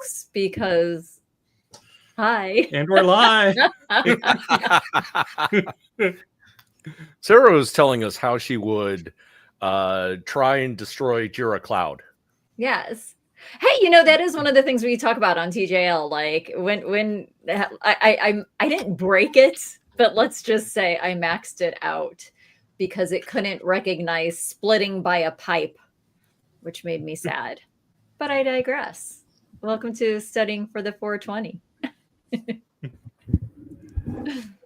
folks, because hi. And we're live. Sarah was telling us how she would try and destroy Jira Cloud. Yes. Hey, that is one of the things we talk about on TJL. Like when I didn't break it, but let's just say I maxed it out because it couldn't recognize splitting by a pipe, which made me sad. But I digress. Welcome to Studying for the 420.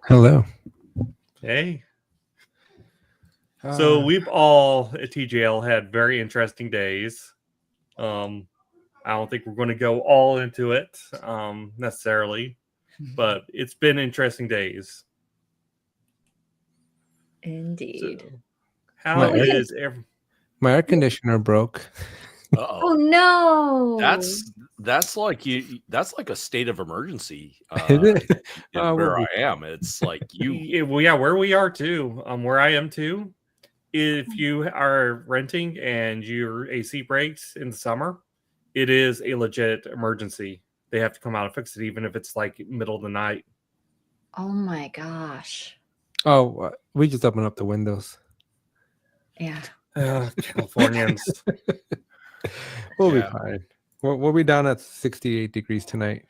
Hello. Hey. So we've all at TJL had very interesting days. I don't think we're going to go all into it necessarily, but it's been interesting days. Indeed. So, how is my air conditioner broke? Oh no! That's like a state of emergency. Is it? Where I am, it's like you. Well, yeah, where we are too. Where I am too. If you are renting and your AC breaks in the summer, it is a legit emergency. They have to come out and fix it, even if it's like middle of the night. Oh my gosh! Oh, we just opened up the windows. Yeah. Californians. We'll be fine. We'll be down at 68 degrees tonight.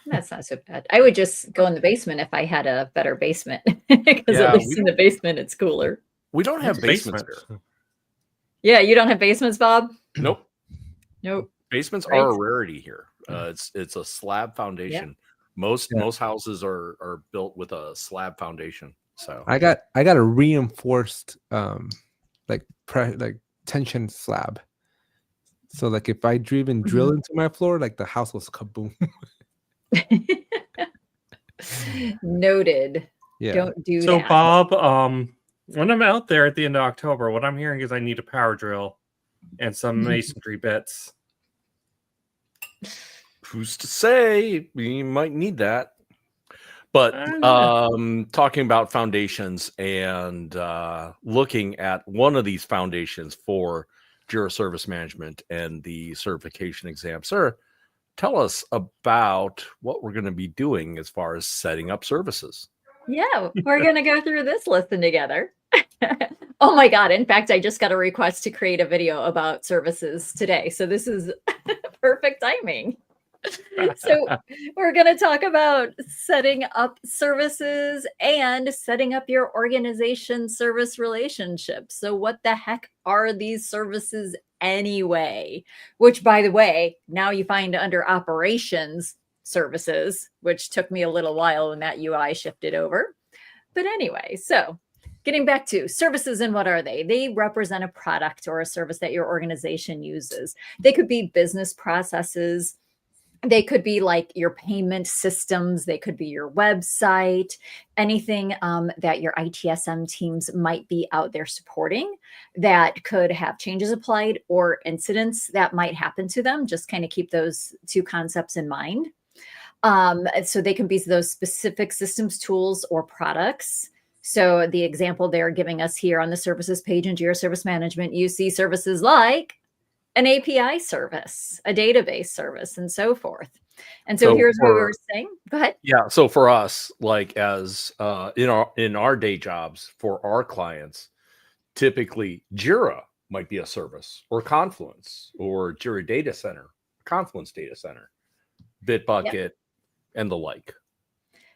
That's not so bad. I would just go in the basement if I had a better basement, because at least in the basement it's cooler. We don't have basements here. Yeah, you don't have basements, Bob? Nope. Basements are a rarity here. It's a slab foundation. Yeah. Most houses are built with a slab foundation. So I got a reinforced tension slab. So like if I even drill into my floor, like the house was kaboom. Noted. Yeah. Don't do that. So Bob, when I'm out there at the end of October, what I'm hearing is I need a power drill and some masonry bits. Who's to say? We might need that. But talking about foundations and looking at one of these foundations for Jira Service Management and the certification exam, sir, tell us about what we're going to be doing as far as setting up services. Yeah, we're going to go through this lesson together. Oh my God. In fact, I just got a request to create a video about services today. So this is perfect timing. So we're going to talk about setting up services and setting up your organization service relationships. So what the heck are these services anyway? Which, by the way, now you find under operations services, which took me a little while when that UI shifted over. But anyway, so getting back to services, and what are they? They represent a product or a service that your organization uses. They could be business processes. They could be like your payment systems. They could be your website, anything that your ITSM teams might be out there supporting that could have changes applied or incidents that might happen to them. Just kind of keep those two concepts in mind. So they can be those specific systems, tools, or products. So the example they're giving us here on the services page in Jira Service Management, you see services like an API service, a database service, and so forth. And so here's what we were saying. Go ahead. Yeah. So for us, like as in our day jobs for our clients, typically Jira might be a service, or Confluence, or Jira Data Center, Confluence Data Center, Bitbucket, and the like.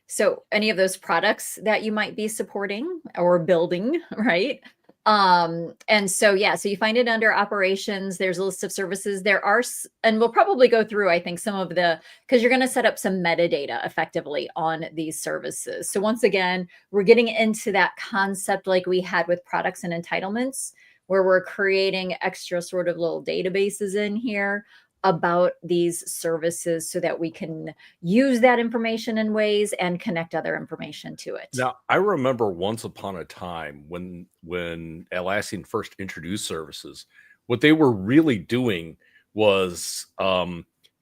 So any of those products that you might be supporting or building, right? And so, so you find it under operations. There's a list of services. There are, and we'll probably go through, I think, some of because you're going to set up some metadata effectively on these services. So once again, we're getting into that concept like we had with products and entitlements, where we're creating extra sort of little databases in here about these services so that we can use that information in ways and connect other information to it. Now, I remember once upon a time when Atlassian first introduced services, what they were really doing was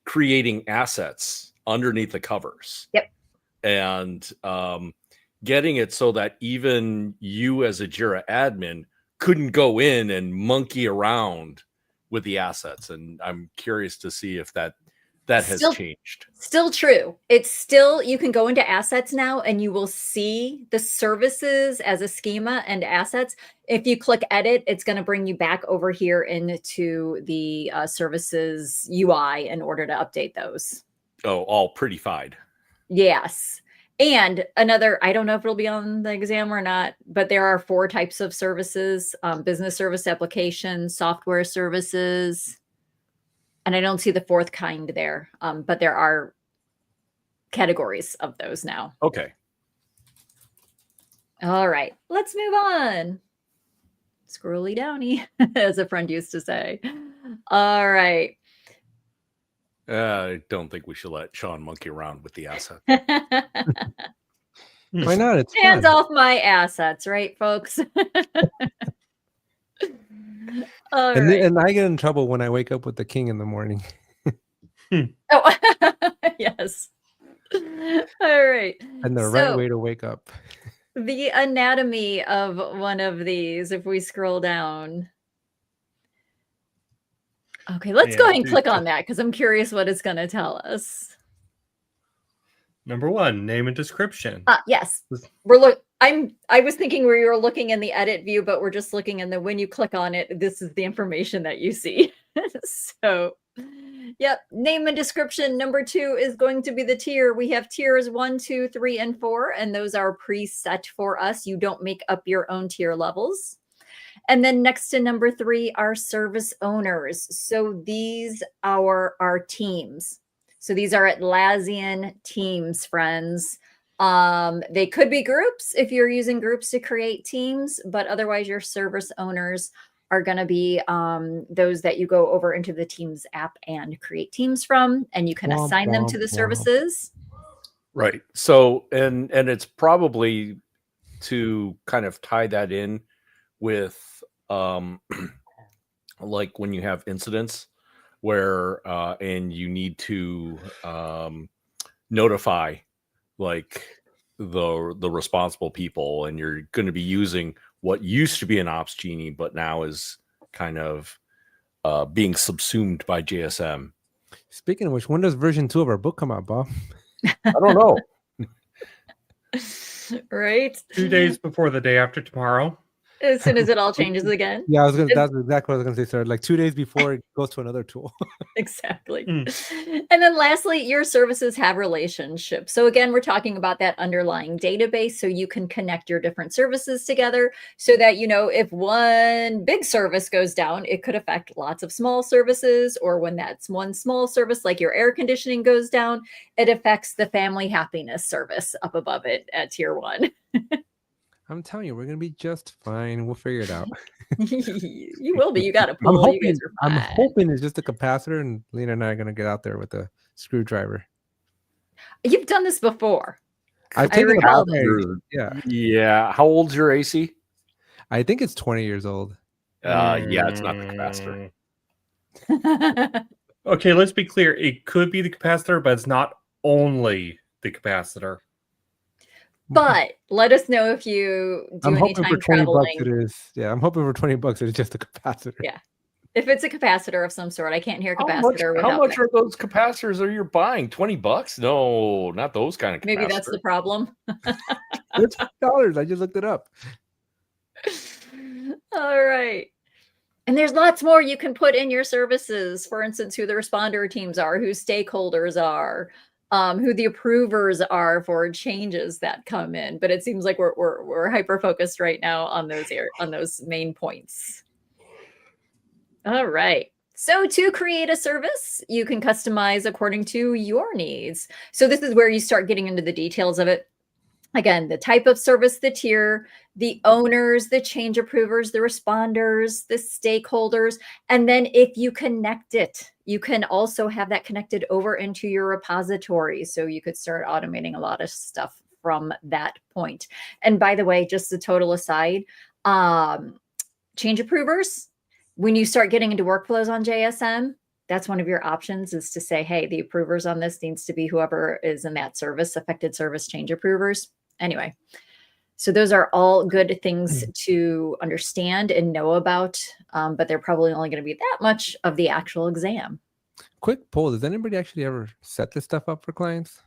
creating assets underneath the covers. Yep. And getting it so that even you as a Jira admin couldn't go in and monkey around with the assets, and I'm curious to see if that has changed. Still true. It's still, you can go into assets now and you will see the services as a schema and assets. If you click edit, it's going to bring you back over here into the services UI in order to update those. Oh, all prettified. Yes. And another, I don't know if it'll be on the exam or not, but there are 4 types of services: business service applications, software services, and I don't see the 4th kind there, but there are categories of those now. Okay. All right, let's move on. Scrolly downy, as a friend used to say. All right. I don't think we should let Sean monkey around with the asset. Why not? It's Hands fun. off my assets, right, folks? All right. And I get in trouble when I wake up with the king in the morning. Oh, yes. All right. And the right way to wake up. The anatomy of one of these, if we scroll down. Okay, let's go ahead and click on that because I'm curious what it's going to tell us. Number 1, name and description. Yes. I was thinking we were looking in the edit view, but we're just looking in the, when you click on it, this is the information that you see. So, yep, name and description. Number 2 is going to be the tier. We have tiers 1, 2, 3, and 4, and those are preset for us. You don't make up your own tier levels. And then next to number 3 are service owners. So these are our teams. So these are Atlassian teams, friends. They could be groups if you're using groups to create teams, but otherwise your service owners are going to be those that you go over into the Teams app and create teams from, and you can assign them to the services. Right. So, and it's probably to kind of tie that in with like when you have incidents where and you need to notify like the responsible people, and you're going to be using what used to be an ops genie but now is kind of being subsumed by JSM. Speaking of which, when does version 2 of our book come out, Bob? I don't know. Right? 2 days before the day after tomorrow. As soon as it all changes again. Yeah, that's exactly what I was going to say, sir. Like 2 days before it goes to another tool. Exactly. And then lastly, your services have relationships. So again, we're talking about that underlying database, so you can connect your different services together so that, you know, if one big service goes down, it could affect lots of small services, or when that's one small service, like your air conditioning goes down, it affects the family happiness service up above it at tier 1. I'm telling you, we're going to be just fine. We'll figure it out. You will be. You got a pool. You guys are fine. I'm hoping it's just a capacitor, and Lena and I are going to get out there with a screwdriver. You've done this before. I've taken it out there. Yeah. Yeah. How old's your AC? I think it's 20 years old. Yeah, it's not the capacitor. Okay, let's be clear. It could be the capacitor, but it's not only the capacitor. But let us know if you do I'm any hoping time for 20 traveling. bucks it is. Yeah, I'm hoping for 20 bucks it's just a capacitor. Yeah. If it's a capacitor of some sort, I can't hear How capacitor. much are those capacitors are you buying? $20? No, not those kind of capacitors. Maybe that's the problem. It's $5. I just looked it up. All right. And there's lots more you can put in your services. For instance, who the responder teams are, who stakeholders are, who the approvers are for changes that come in. But it seems like we're hyper focused right now on those main points. All right. So to create a service, you can customize according to your needs. So this is where you start getting into the details of it. Again, the type of service, the tier, the owners, the change approvers, the responders, the stakeholders. And then if you connect it, you can also have that connected over into your repository. So you could start automating a lot of stuff from that point. And by the way, just a total aside, change approvers, when you start getting into workflows on JSM, that's one of your options, is to say, hey, the approvers on this needs to be whoever is in that service, affected service change approvers. Anyway, So those are all good things to understand and know about, but they're probably only going to be that much of the actual exam. Quick poll: does anybody actually ever set this stuff up for clients?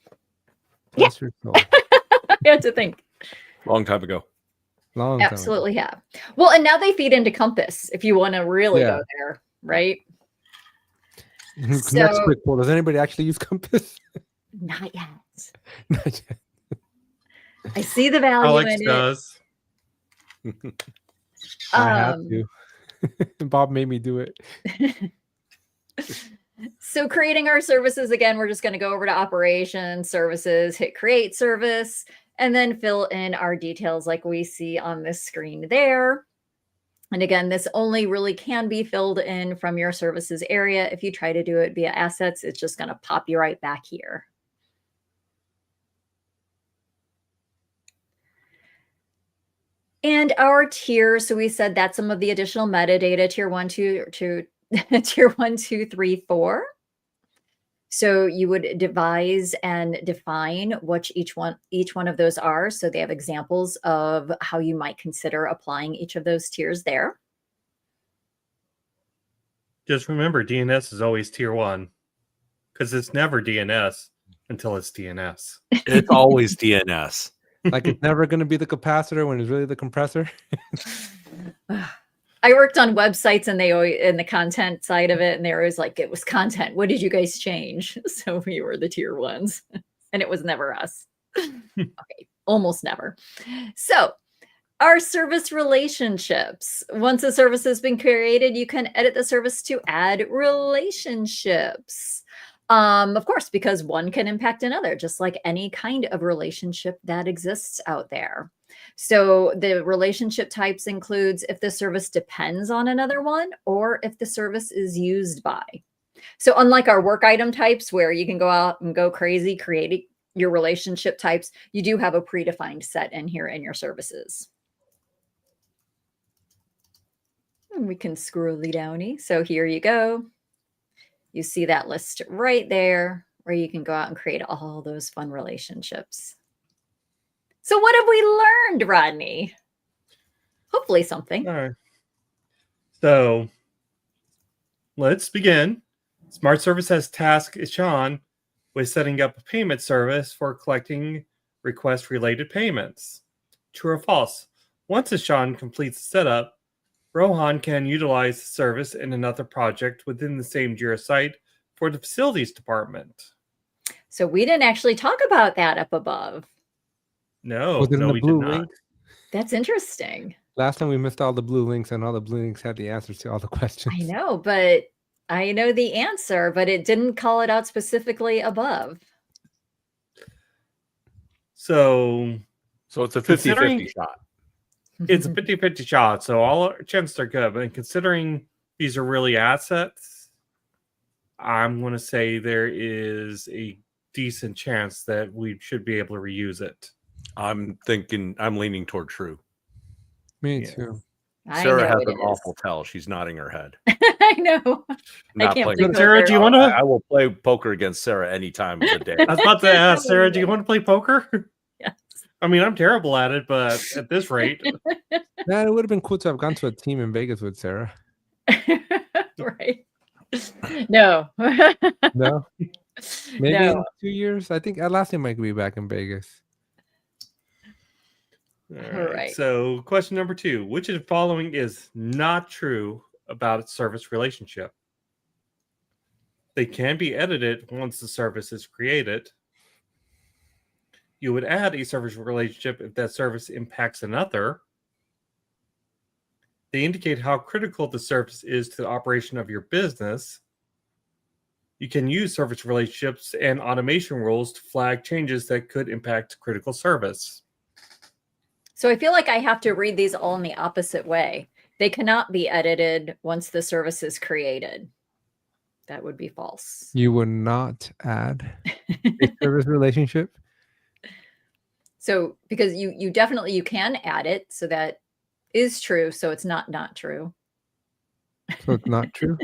Yeah. Bless your soul. I had to think. Long time ago. Long time ago. Absolutely have. Well, and now they feed into Compass if you want to really Yeah. go there, right? Next So quick poll: does anybody actually use Compass? not yet. Not yet. I see the value Alex in it. does. I have to. Bob made me do it. So creating our services, again, we're just going to go over to operations, services, hit create service, and then fill in our details like we see on this screen there. And again, this only really can be filled in from your services area. If you try to do it via assets, it's just going to pop you right back here. And our tiers, so we said that's some of the additional metadata, tier 1, 2, tier 1, 2, 3, 4. So you would devise and define what each one of those are. So they have examples of how you might consider applying each of those tiers there. Just remember, DNS is always tier 1 because it's never DNS until it's DNS. It's always DNS. Like it's never going to be the capacitor when it's really the compressor. I worked on websites and they always, in the content side of it, and they were always like, it was content. What did you guys change? So we were the tier 1s and it was never us. Okay, almost never. So our service relationships. Once a service has been created, you can edit the service to add relationships. Of course, because one can impact another, just like any kind of relationship that exists out there. So the relationship types includes if the service depends on another one or if the service is used by. So unlike our work item types where you can go out and go crazy creating your relationship types, you do have a predefined set in here in your services. And we can scrolly downy. So here you go. You see that list right there where you can go out and create all those fun relationships. So what have we learned, Rodney? Hopefully something. All right. So let's begin. Smart Service has tasked Ishan with setting up a payment service for collecting request-related payments. True or false? Once Ishan completes the setup, Rohan can utilize the service in another project within the same Jira site for the facilities department. So we didn't actually talk about that up above. No, Was it in no, the we blue did not. link? That's interesting. Last time we missed all the blue links, and all the blue links had the answers to all the questions. I know, but I know the answer, but it didn't call it out specifically above. So it's a 50-50 Considering- shot. it's a 50-50 shot, so all our chances are good. But considering these are really assets, I'm going to say there is a decent chance that we should be able to reuse it. I'm leaning toward true. Me Yeah. too. I Sarah know has it an is. awful tell. She's nodding her head. I know. Not can't playing. think of Sarah, do you want I to? will play poker against Sarah any time of the day. I was about to ask Sarah, do you want to play poker? Yes. I mean, I'm terrible at it, but at this rate, Yeah, it would have been cool to have gone to a team in Vegas with Sarah. Right. No. No, maybe No. in 2 years. I think Atlassian might be back in Vegas. all right. Right. So, question number 2: which of the following is not true about a service relationship? They can be edited once the service is created. You would add a service relationship if that service impacts another. They indicate how critical the service is to the operation of your business. You can use service relationships and automation rules to flag changes that could impact critical service. So I feel like I have to read these all in the opposite way. They cannot be edited once the service is created. That would be false. You would not add a service relationship. So because you definitely you can add it, so that is true. So it's not true. So it's not true.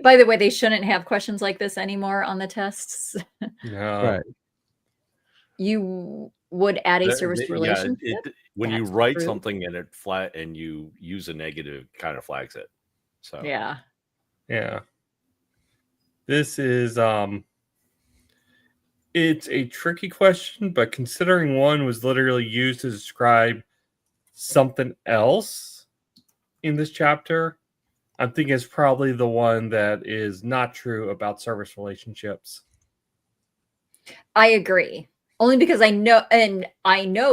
By the way, they shouldn't have questions like this anymore on the tests. No. Right. You would add a service relationship. When you That's write true. something and it flat and you use a negative, it kind of flags it. So Yeah. This is it's a tricky question, but considering one was literally used to describe something else in this chapter, I'm thinking it's probably the one that is not true about service relationships. I agree. Only because I know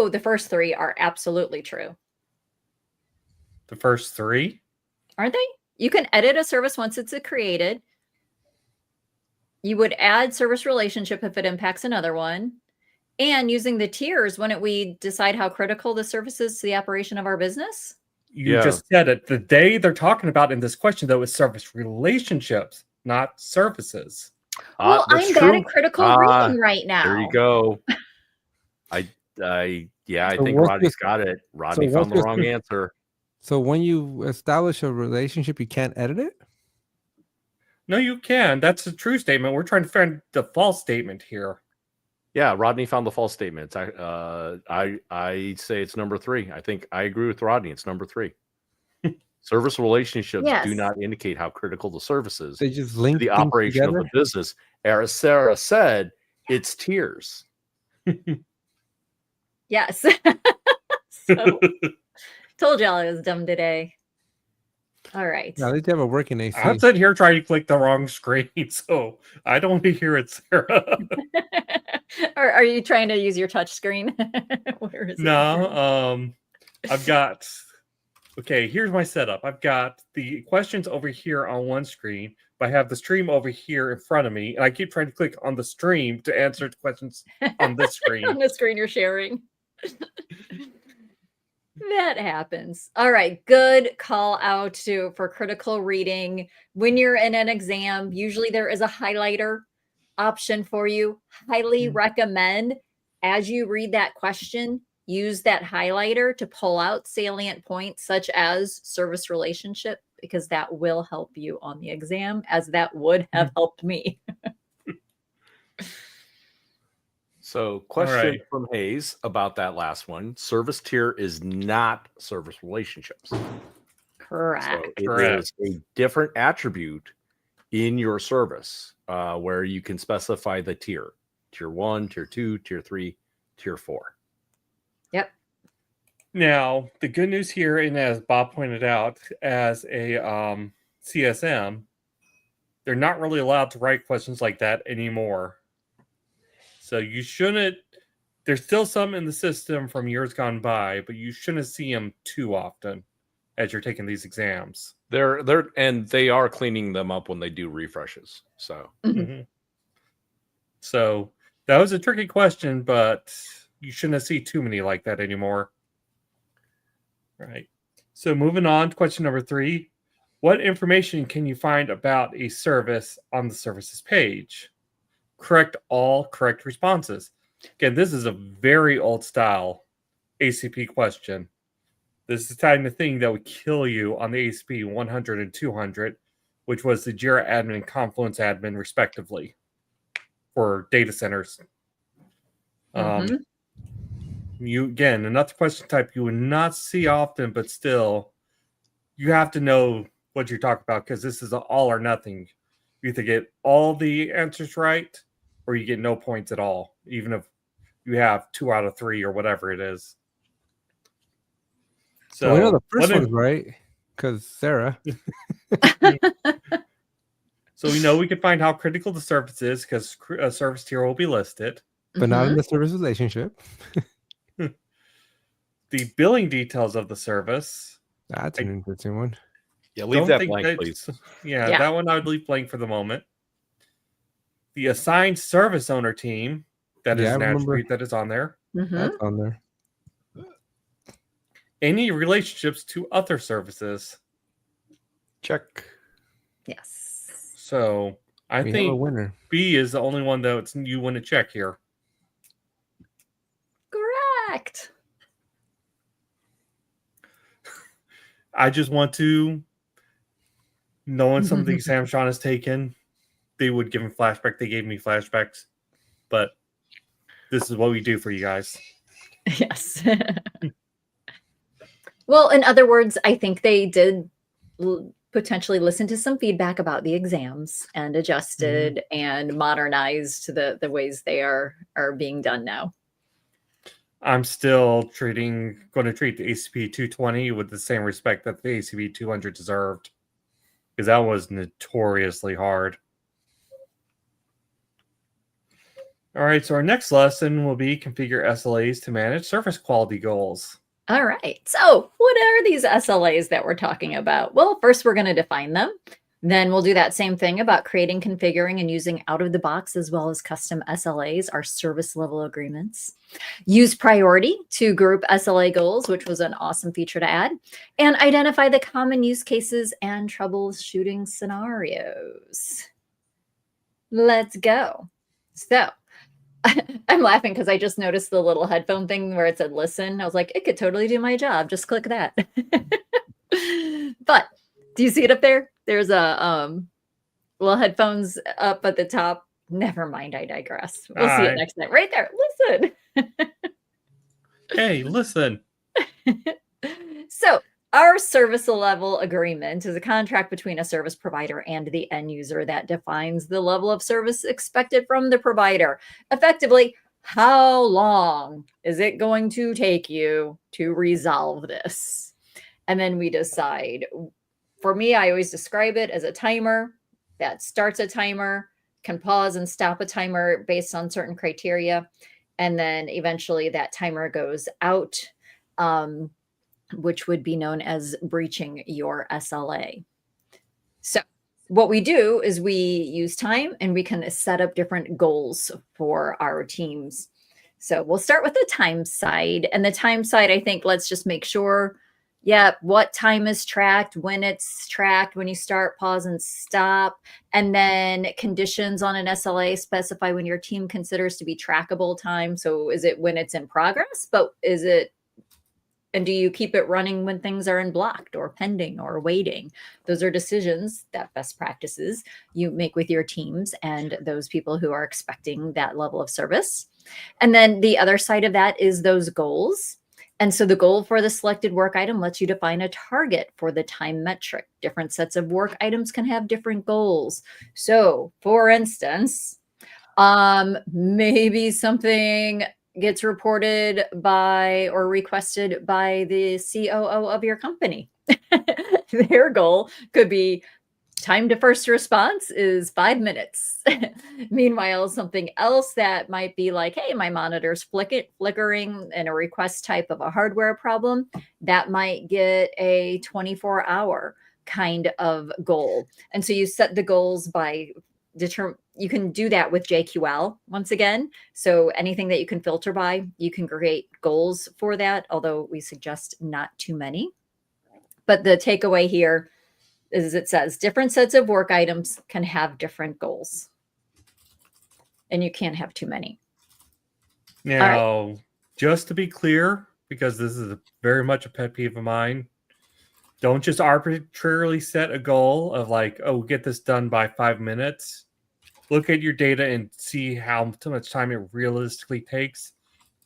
the first three are absolutely true. The first three? Aren't they? You can edit a service once it's created. You would add service relationship if it impacts another one. And using the tiers, wouldn't we decide how critical the service is to the operation of our business? You just said it. The day they're talking about in this question, though, is service relationships, not services. Well, I'm bad at critical reading right now. There you go. I think Rodney's got it. Rodney found the wrong answer. So when you establish a relationship, you can't edit it? No, you can. That's a true statement. We're trying to find the false statement here. Yeah, Rodney found the false statement. I say it's number 3. I think I agree with Rodney. It's number 3. Service relationships do not indicate how critical the service is. They just link to the operation together? of the business. As Sarah said, it's tiers. Yes. So, told y'all I was dumb today. All right. Now, they have a working AC. I'm sitting here trying to click the wrong screen, so I don't want to hear it, Sarah. Or are you trying to use your touch screen? Where is it? No, I've got... Okay, here's my setup. I've got the questions over here on one screen, but I have the stream over here in front of me, and I keep trying to click on the stream to answer the questions on this screen. On the screen you're sharing. That happens. All right, good call out for critical reading. When you're in an exam, usually there is a highlighter option for you. Highly recommend as you read that question, use that highlighter to pull out salient points such as service relationship, because that will help you on the exam, as that would have helped me. So, question from Hayes about that last one. Service tier is not service relationships. Correct. So it is a different attribute in your service where you can specify the tier. Tier 1, Tier 2, Tier 3, Tier 4. Yep. Now, the good news here, and as Bob pointed out, as a CSM, they're not really allowed to write questions like that anymore. So you shouldn't... There's still some in the system from years gone by, but you shouldn't see them too often as you're taking these exams. They are cleaning them up when they do refreshes. So, So that was a tricky question, but you shouldn't see too many like that anymore. Right. So moving on to question number 3. What information can you find about a service on the services page? Correct all correct responses. Again, this is a very old style ACP question. This is the kind of thing that would kill you on the ACP 100 and 200, which was the Jira admin and Confluence admin, respectively, for data centers. Again, another question type you would not see often, but still, you have to know what you're talking about, because this is an all or nothing. You either get all the answers right, or you get no points at all, even if you have 2 out of 3 or whatever it is. So we know the first one's right, because Sarah. So we know we can find how critical the service is, because a service tier will be listed. But not in the service relationship. The billing details of the service. That's an interesting one. Yeah, leave that blank, please. Yeah, that one I would leave blank for the moment. The assigned service owner team, that is an attribute that is on there. That's on there. Any relationships to other services. Check. Yes. So I We think have a winner. B is the only one that you want to check here. Correct. I just want to, knowing some of the exams Sean has taken, they would give him flashback. They gave me flashbacks, but this is what we do for you guys. Yes. Well, in other words, I think they did potentially listen to some feedback about the exams and adjusted and modernized the ways they are being done now. I'm still going to treat the ACP-220 with the same respect that the ACP-200 deserved, because that was notoriously hard. All right, so our next lesson will be configure SLAs to manage service quality goals. All right. So what are these SLAs that we're talking about? Well, first we're going to define them. Then we'll do that same thing about creating, configuring, and using out of the box as well as custom SLAs, our service level agreements. Use priority to group SLA goals, which was an awesome feature to add, and identify the common use cases and troubleshooting scenarios. Let's go. So I'm laughing because I just noticed the little headphone thing where it said listen. I was like, it could totally do my job. Just click that. But do you see it up there? There's a little headphones up at the top. Never mind, I digress. We'll see it next time. Right there. Listen. Hey, listen. So our service level agreement is a contract between a service provider and the end user that defines the level of service expected from the provider. Effectively, how long is it going to take you to resolve this? And then we decide. For me, I always describe it as a timer that starts a timer, can pause and stop a timer based on certain criteria. And then eventually that timer goes out, which would be known as breaching your SLA. So what we do is we use time and we can set up different goals for our teams. So we'll start with the time side. And the time side, I think, let's just make sure, what time is tracked, when it's tracked, when you start, pause, and stop. And then conditions on an SLA specify when your team considers to be trackable time. So is it when it's in progress, but and do you keep it running when things are in blocked or pending or waiting? Those are decisions that best practices you make with your teams and those people who are expecting that level of service. And then the other side of that is those goals. And so the goal for the selected work item lets you define a target for the time metric. Different sets of work items can have different goals. So for instance, maybe something gets reported by or requested by the COO of your company. Their goal could be time to first response is 5 minutes. Meanwhile, something else that might be like, hey, my monitor's flickering and a request type of a hardware problem, that might get a 24-hour kind of goal. And so you set the goals by you can do that with JQL once again. So anything that you can filter by, you can create goals for that, although we suggest not too many. But the takeaway here is it says different sets of work items can have different goals. And you can't have too many. Now, just to be clear, because this is very much a pet peeve of mine, don't just arbitrarily set a goal of like, oh, get this done by 5 minutes. Look at your data and see how much time it realistically takes.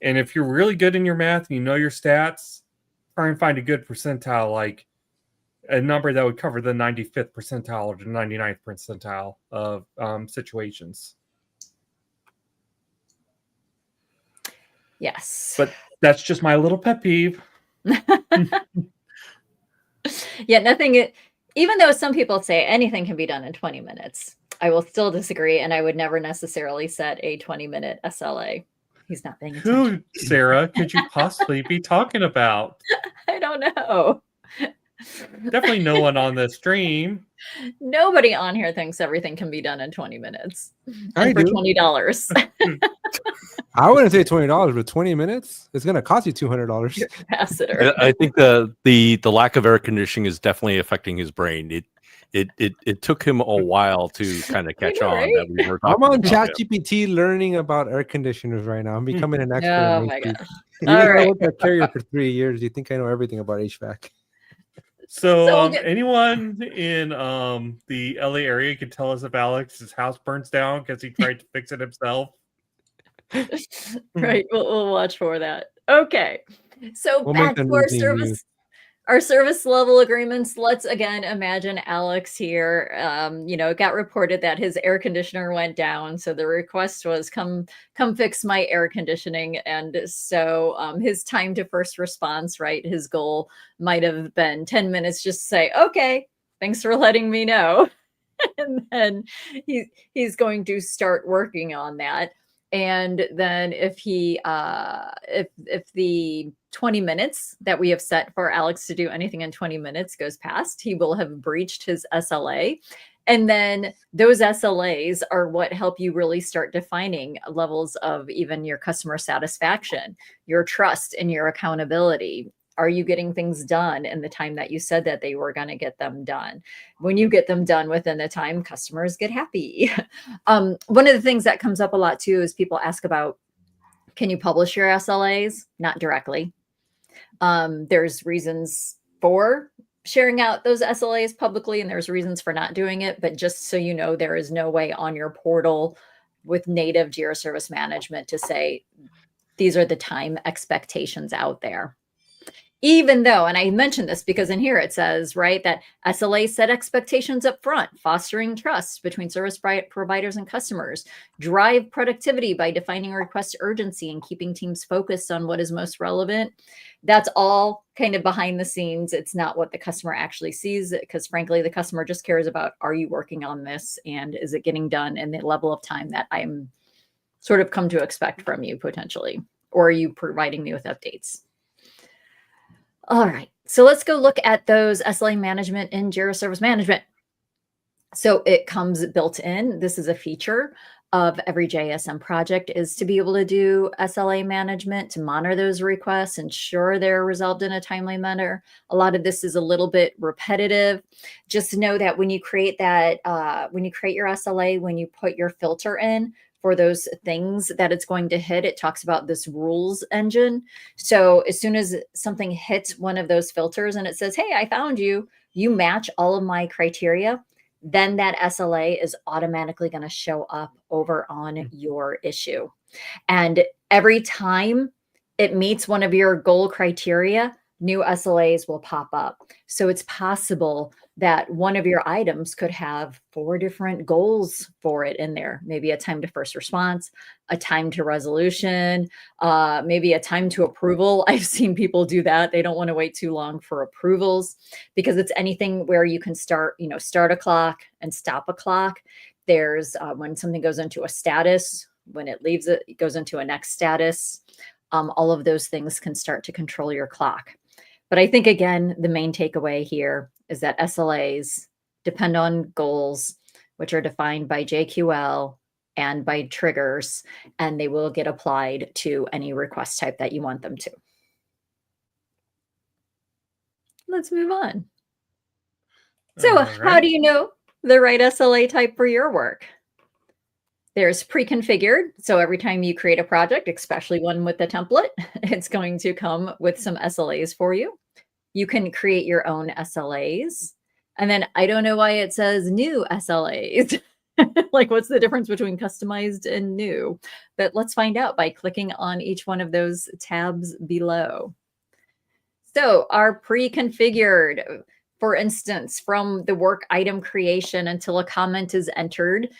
And if you're really good in your math and you know your stats, try and find a good percentile, like a number that would cover the 95th percentile or the 99th percentile of situations. Yes. But that's just my little pet peeve. Yeah, even though some people say anything can be done in 20 minutes, I will still disagree, and I would never necessarily set a 20-minute SLA. He's not paying attention. Who, Sarah, could you possibly be talking about? I don't know. Definitely no one on the stream. Nobody on here thinks everything can be done in 20 minutes. I for do. $20. I wouldn't say $20, but 20 minutes, it's going to cost you $200. Capacitor. I think the lack of air conditioning is definitely affecting his brain. It took him a while to kind of catch on right? that we were I'm talking on about ChatGPT learning about air conditioners right now. I'm becoming an expert. Oh on my HVAC. gosh. Even though All I right. worked at Carrier for 3 years, you think I know everything about HVAC? So, good. anyone in the LA area could tell us if Alex's house burns down because he tried to fix it himself? Right. We'll watch for that. Okay. So We'll make back them to our routine use. service level agreements. Let's again imagine Alex here. It got reported that his air conditioner went down. So the request was come fix my air conditioning. And so his time to first response, right? His goal might have been 10 minutes, just to say, okay, thanks for letting me know. And then he's going to start working on that. And then if the 20 minutes that we have set for Alex to do anything in 20 minutes goes past, he will have breached his SLA. And then those SLAs are what help you really start defining levels of even your customer satisfaction, your trust, and your accountability. Are you getting things done in the time that you said that they were going to get them done? When you get them done within the time, customers get happy. One of the things that comes up a lot too is people ask about, can you publish your SLAs? Not directly. There's reasons for sharing out those SLAs publicly, and there's reasons for not doing it. But just so you know, there is no way on your portal with native Jira Service Management to say, these are the time expectations out there. Even though, and I mentioned this because in here it says, right, that SLA set expectations up front, fostering trust between service providers and customers, drive productivity by defining request urgency and keeping teams focused on what is most relevant. That's all kind of behind the scenes. It's not what the customer actually sees, because frankly, the customer just cares about, are you working on this? And is it getting done in the level of time that I'm sort of come to expect from you potentially? Or are you providing me with updates? All right, so let's go look at those SLA management in Jira Service Management. So it comes built in. This is a feature of every JSM project, is to be able to do SLA management, to monitor those requests, ensure they're resolved in a timely manner. A lot of this is a little bit repetitive. Just know that when you create that, when you create your SLA, when you put your filter in for those things that it's going to hit, it talks about this rules engine. So as soon as something hits one of those filters and it says, hey, I found you, you match all of my criteria, then that SLA is automatically going to show up over on your issue. And every time it meets one of your goal criteria, new SLAs will pop up. So it's possible that one of your items could have 4 different goals for it in there. Maybe a time to first response, a time to resolution, maybe a time to approval. I've seen people do that. They don't want to wait too long for approvals, because it's anything where you can start a clock and stop a clock. There's when something goes into a status, when it leaves it goes into a next status. All of those things can start to control your clock. But I think, again, the main takeaway here is that SLAs depend on goals, which are defined by JQL and by triggers, and they will get applied to any request type that you want them to. Let's move on. So how do you know the right SLA type for your work? There's pre-configured. So every time you create a project, especially one with a template, it's going to come with some SLAs for you. You can create your own SLAs. And then I don't know why it says new SLAs. Like, what's the difference between customized and new? But let's find out by clicking on each one of those tabs below. So our pre-configured, for instance, from the work item creation until a comment is entered,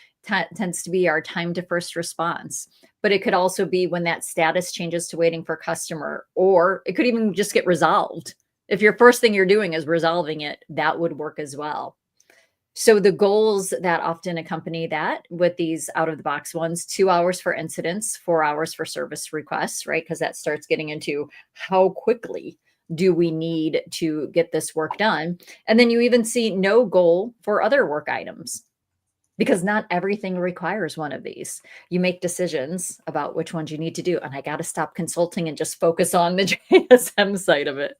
tends to be our time to first response. But it could also be when that status changes to waiting for customer, or it could even just get resolved. If your first thing you're doing is resolving it, that would work as well. So the goals that often accompany that with these out-of-the-box ones, 2 hours for incidents, 4 hours for service requests, right? Because that starts getting into how quickly do we need to get this work done? And then you even see no goal for other work items, because not everything requires one of these. You make decisions about which ones you need to do. And I got to stop consulting and just focus on the JSM side of it.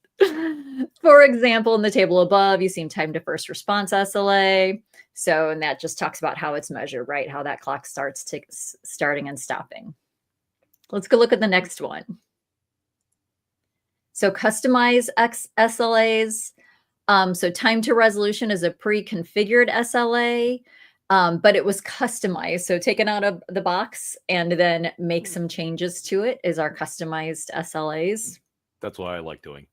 For example, in the table above, you see time to first response SLA. So, and that just talks about how it's measured, right? How that clock starts starting and stopping. Let's go look at the next one. So customize SLAs. So time to resolution is a pre-configured SLA. But it was customized. So taken out of the box and then make some changes to it is our customized SLAs. That's what I like doing.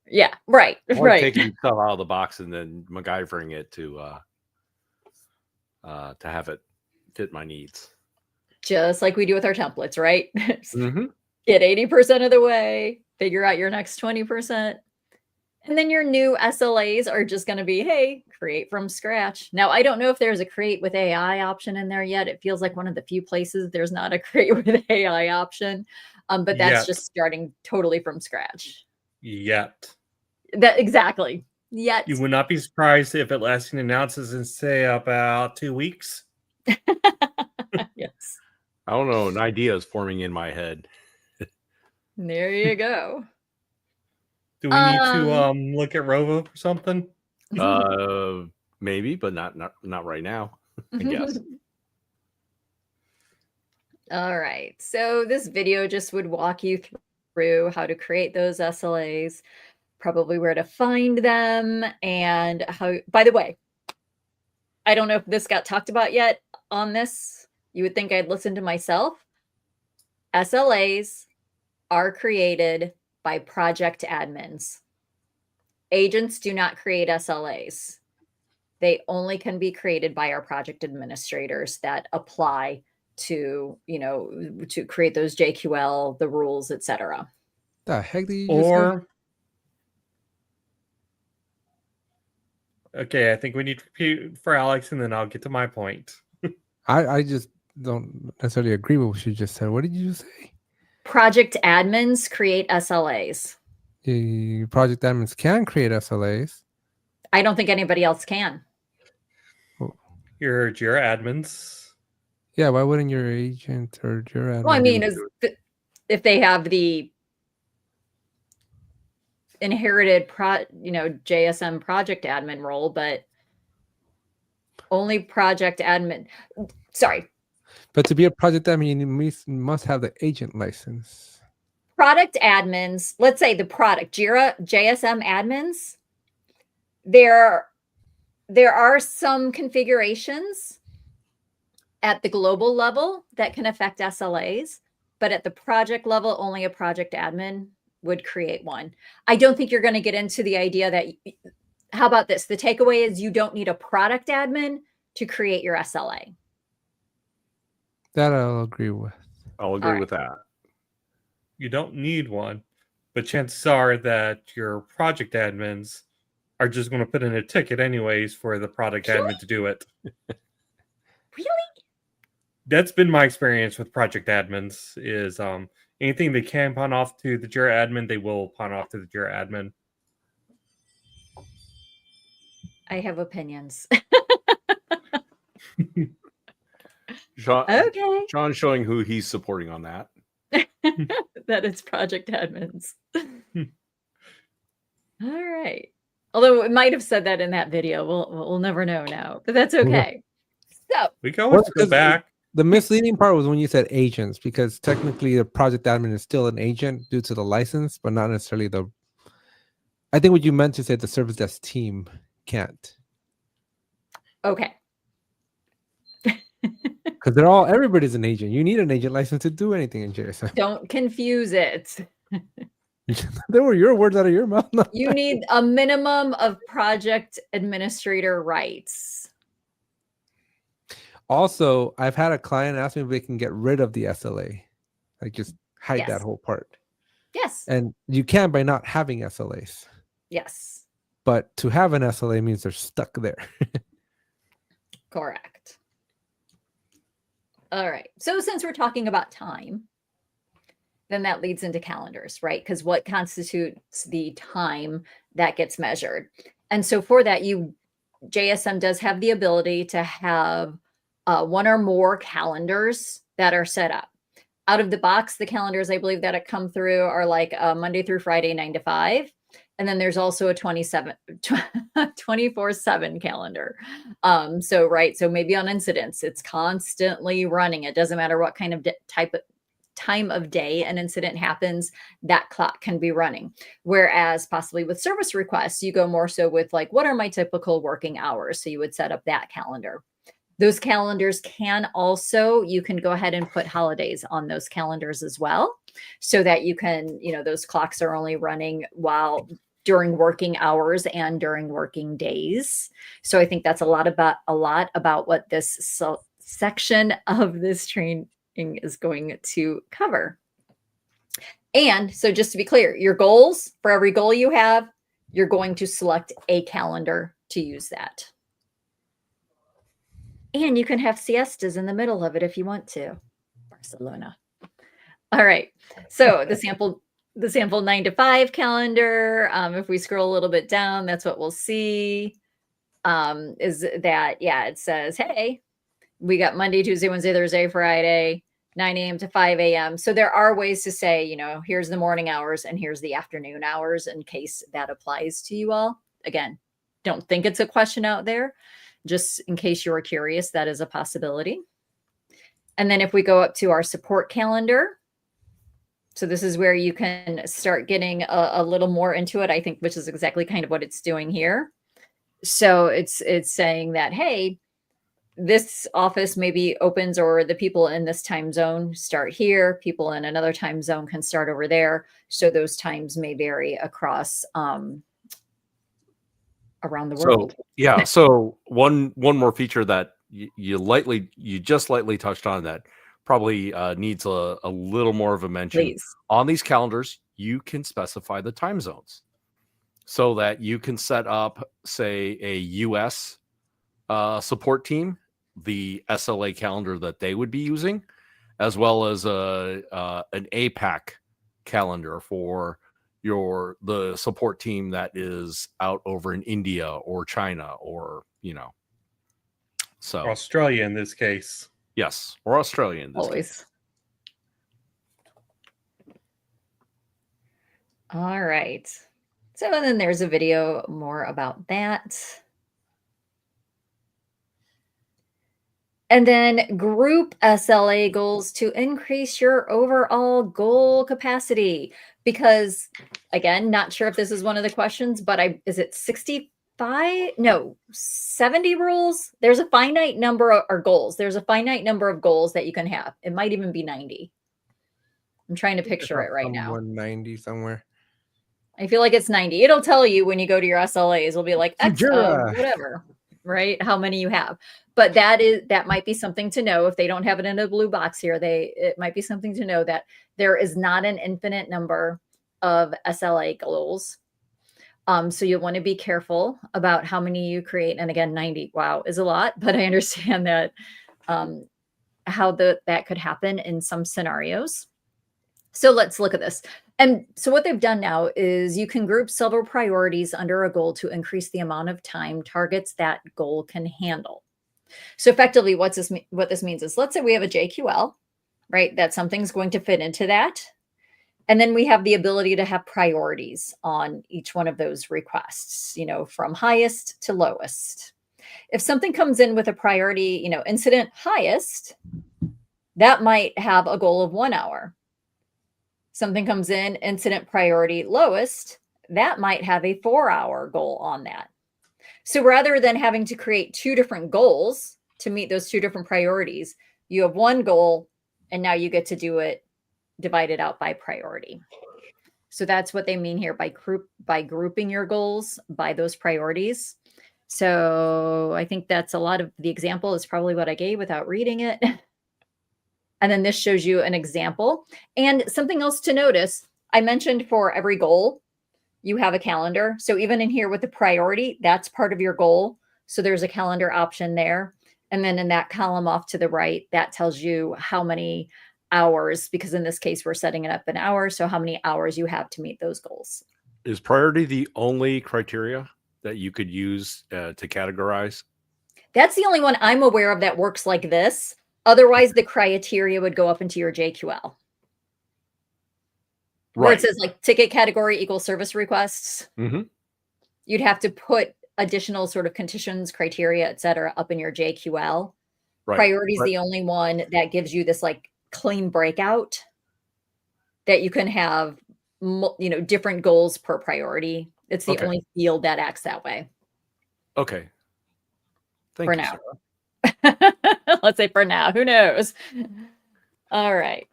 Yeah, right, I like right. taking stuff out of the box and then MacGyvering it to have it fit my needs. Just like we do with our templates, right? Mm-hmm. Get 80% of the way, figure out your next 20%. And then your new SLAs are just going to be, hey, create from scratch. Now, I don't know if there's a create with AI option in there yet. It feels like one of the few places there's not a create with AI option. But that's just starting totally from scratch. Yet. That exactly. Yet. You would not be surprised if Atlassian announces in, say, about 2 weeks. Yes. I don't know. An idea is forming in my head. There you go. Do we need to look at Rovo or something? Maybe, but not right now, I guess. All right. So this video just would walk you through how to create those SLAs, probably where to find them, and how, by the way, I don't know if this got talked about yet on this. You would think I'd listen to myself. SLAs are created by project admins. Agents do not create SLAs. They only can be created by our project administrators that apply to, to create those JQL, the rules, etc. The heck did you just say? Okay, I think we need to repeat for Alex, and then I'll get to my point. I just don't necessarily agree with what you just said. What did you say? Project admins create SLAs. The project admins can create SLAs. I don't think anybody else can. Your Jira admins. Yeah, why wouldn't your agent or your admin? Well, I mean, if they have the inherited JSM project admin role, but only project admin. Sorry. But to be a project admin, you must have the agent license. Product admins, let's say the product Jira JSM admins, there are some configurations at the global level that can affect SLAs, but at the project level, only a project admin would create one. I don't think you're going to get into the idea that, how about this? The takeaway is you don't need a product admin to create your SLA. That I'll agree with. I'll agree with that. You don't need one, but chances are that your project admins are just going to put in a ticket anyways for the product admin to do it. Really? That's been my experience with project admins is anything they can pawn off to the Jira admin, they will pawn off to the Jira admin. I have opinions. Okay. Sean's showing who he's supporting on that. That it's project admins. All right. Although it might have said that in that video. We'll never know now, but that's okay. So we can always go back. The misleading part was when you said agents, because technically the project admin is still an agent due to the license, but not necessarily the. I think what you meant to say, the service desk team can't. Okay. Because everybody's an agent. You need an agent license to do anything in JSM. Don't confuse it. They were your words out of your mouth. You need a minimum of project administrator rights. Also, I've had a client ask me if they can get rid of the SLA, like just hide that whole part. Yes. And you can by not having SLAs. Yes. But to have an SLA means they're stuck there. Correct. All right. So since we're talking about time, then that leads into calendars, right? Because what constitutes the time that gets measured? And so for that, JSM does have the ability to have one or more calendars that are set up. Out of the box, the calendars I believe that come through are like Monday through Friday, 9 to 5. And then there's also a 24/7 calendar. So maybe on incidents, it's constantly running. It doesn't matter what kind of time of day an incident happens, that clock can be running. Whereas possibly with service requests, you go more so with like, what are my typical working hours? So you would set up that calendar. Those calendars can also, you can go ahead and put holidays on those calendars as well, so that you can, those clocks are only running while during working hours and during working days. So I think that's a lot about what this section of this training is going to cover. And so just to be clear, your goals, for every goal you have, you're going to select a calendar to use that. And you can have siestas in the middle of it if you want to. Barcelona. All right. So the sample 9 to 5 calendar, if we scroll a little bit down, that's what we'll see. Is that, it says, hey, we got Monday, Tuesday, Wednesday, Thursday, Friday, 9 a.m. to 5 a.m. So there are ways to say, here's the morning hours and here's the afternoon hours in case that applies to you all. Again, don't think it's a question out there. Just in case you were curious, that is a possibility. And then if we go up to our support calendar, so this is where you can start getting a little more into it, I think, which is exactly kind of what it's doing here. So it's saying that, hey, this office maybe opens, or the people in this time zone start here. People in another time zone can start over there. So those times may vary across around the world. So yeah, so one more feature that you just lightly touched on that probably needs a little more of a mention. Please. On these calendars, you can specify the time zones so that you can set up, say, a US support team, the SLA calendar that they would be using, as well as an APAC calendar for the support team that is out over in India or China, or so Australia in this case. Yes, or Australia in this Always. case. All right. So then there's a video more about that. And then group SLA goals to increase your overall goal capacity. Because, again, not sure if this is one of the questions, but is it 65? No, 70 rules? There's a finite number of goals. There's a finite number of goals that you can have. It might even be 90. I'm trying to picture it right now. 190 somewhere. I feel like it's 90. It'll tell you when you go to your SLAs. It'll be like X of whatever, right? How many you have. But that might be something to know. If they don't have it in a blue box here, it might be something to know that there is not an infinite number of SLA goals. So you'll want to be careful about how many you create. And again, 90, wow, is a lot, but I understand that how that could happen in some scenarios. So let's look at this. And so what they've done now is you can group several priorities under a goal to increase the amount of time targets that goal can handle. So effectively, what this means is, let's say we have a JQL, right? That something's going to fit into that. And then we have the ability to have priorities on each one of those requests, from highest to lowest. If something comes in with a priority, incident highest, that might have a goal of 1 hour. Something comes in, incident priority lowest, that might have a 4-hour goal on that. So rather than having to create 2 different goals to meet those 2 different priorities, you have one goal, and now you get to do it divided out by priority. So that's what they mean here by grouping your goals by those priorities. So I think that's a lot of the example is probably what I gave without reading it. And then this shows you an example. And something else to notice, I mentioned for every goal, you have a calendar. So even in here with the priority, that's part of your goal. So there's a calendar option there. And then in that column off to the right, that tells you how many hours, because in this case, we're setting it up in hours. So how many hours you have to meet those goals. Is priority the only criteria that you could use to categorize? That's the only one I'm aware of that works like this. Otherwise, the criteria would go up into your JQL. Where it says like ticket category equals service requests. Mm-hmm. You'd have to put additional sort of conditions, criteria, et cetera, up in your JQL. Right. Priority is the only one that gives you this like clean breakout that you can have, different goals per priority. It's the only field that acts that way. Okay. Thank you, now. Let's say for now. Who knows? All right.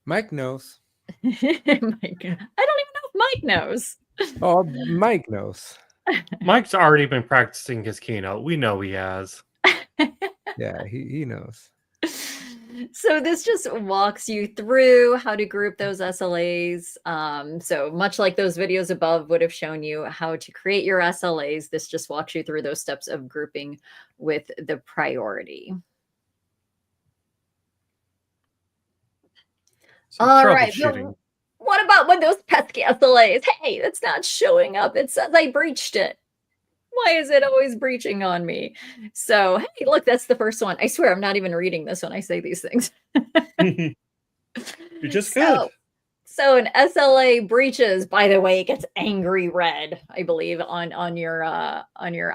Mike knows. Mike, I don't even know if Mike knows. Oh, Mike knows. Mike's already been practicing his keynote. We know he has. Yeah, he knows. So this just walks you through how to group those SLAs. So much like those videos above would have shown you how to create your SLAs, this just walks you through those steps of grouping with the priority. So All right. troubleshooting. What about when those pesky SLAs? Hey, it's not showing up. It says I breached it. Why is it always breaching on me? So, hey, look, that's the first one. I swear I'm not even reading this when I say these things. You're just good. So an SLA breaches, by the way, it gets angry red, I believe, on your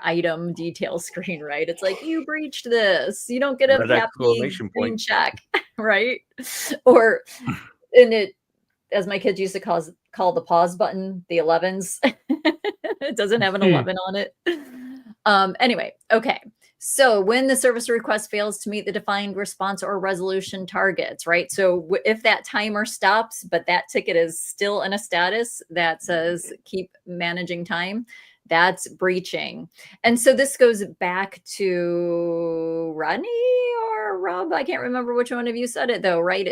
item detail screen, right? It's like, you breached this. You don't get a Red happy exclamation green point. check, right? Or in it, as my kids used to call the pause button, the 11s. It doesn't have an 11 on it. Anyway, okay. So when the service request fails to meet the defined response or resolution targets, right? So if that timer stops, but that ticket is still in a status that says keep managing time, that's breaching. And so this goes back to Rodney or Rob. I can't remember which one of you said it though, right?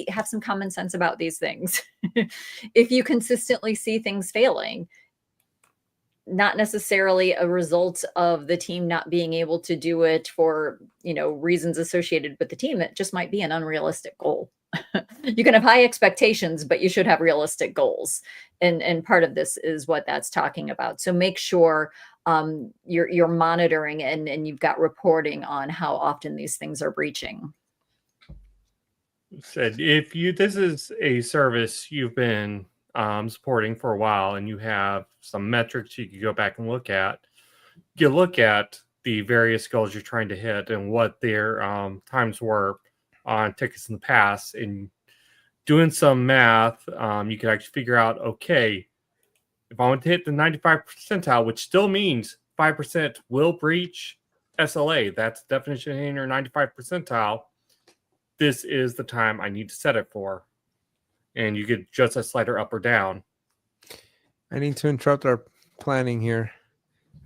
Have some common sense about these things. If you consistently see things failing, not necessarily a result of the team not being able to do it for, reasons associated with the team. It just might be an unrealistic goal. You can have high expectations, but you should have realistic goals. And part of this is what that's talking about. So make sure you're monitoring and you've got reporting on how often these things are breaching. Said this is a service you've been supporting for a while and you have some metrics you can go back and look at. You look at the various goals you're trying to hit and what their times were on tickets in the past, and doing some math, you can actually figure out, okay, if I want to hit the 95th percentile, which still means 5% will breach SLA, that's the definition in your 95th percentile, this is the time I need to set it for. And you could adjust that slider up or down. I need to interrupt our planning here.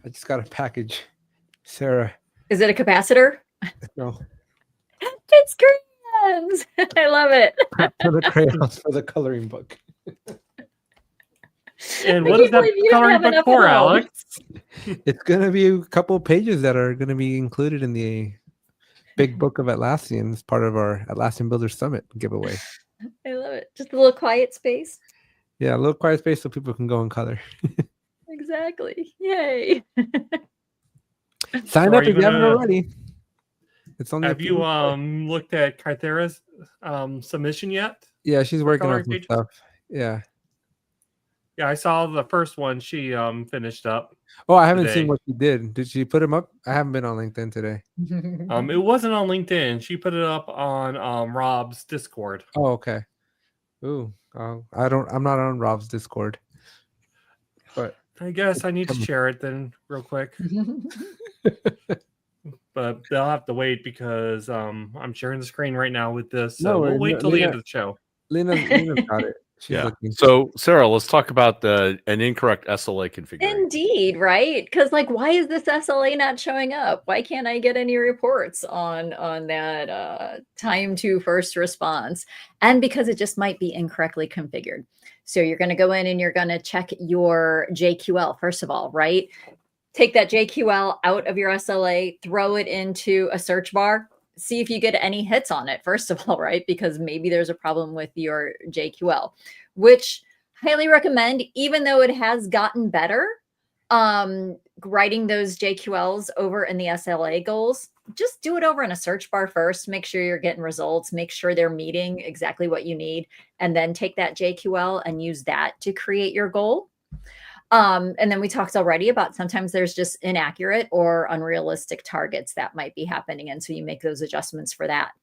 I just got a package. Sarah. Is it a capacitor? No. It's crayons. I love it. For the crayons for the coloring book. And what is that coloring book for, Alex? It's going to be a couple of pages that are going to be included in the Big Book of Atlassian as part of our Atlassian Builder Summit giveaway. I love it. Just a little quiet space. Yeah, a little quiet space so people can go in color. Exactly. Yay. Sign up if you haven't already. It's only have you looked at Kythera's submission yet? Yeah, she's working on some pages? stuff. Yeah. Yeah, I saw the first one she finished up. Oh, I haven't today. seen what she did. Did she put them up? I haven't been on LinkedIn today. It wasn't on LinkedIn. She put it up on Rob's Discord. Oh, okay. Ooh, I'm not on Rob's Discord. But I guess I need to share it then real quick. But they'll have to wait because I'm sharing the screen right now with this. So we'll wait till the end of the show. Lena's got it. She's looking. So, Sarah, let's talk about an incorrect SLA configuration. Indeed, right? Because why is this SLA not showing up? Why can't I get any reports on that time to first response? And because it just might be incorrectly configured. So you're going to go in and you're going to check your JQL first of all, right? Take that JQL out of your SLA, throw it into a search bar. See if you get any hits on it, first of all, right? Because maybe there's a problem with your JQL, which highly recommend, even though it has gotten better, writing those JQLs over in the SLA goals, just do it over in a search bar first. Make sure you're getting results. Make sure they're meeting exactly what you need. And then take that JQL and use that to create your goal. And then we talked already about sometimes there's just inaccurate or unrealistic targets that might be happening. And so you make those adjustments for that.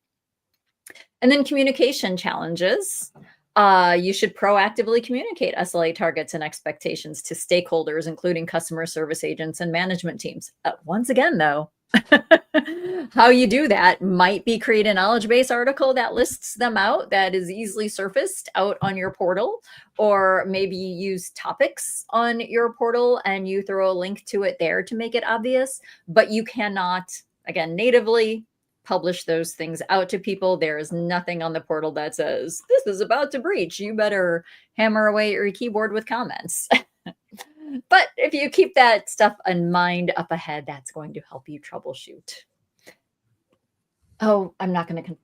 And then communication challenges. You should proactively communicate SLA targets and expectations to stakeholders, including customer service agents and management teams. Once again, though, How you do that might be create a knowledge base article that lists them out that is easily surfaced out on your portal, or maybe you use topics on your portal and you throw a link to it there to make it obvious, but you cannot, again, natively publish those things out to people. There is nothing on the portal that says, this is about to breach. You better hammer away at your keyboard with comments. But if you keep that stuff in mind up ahead, that's going to help you troubleshoot. Oh, I'm not going to, we're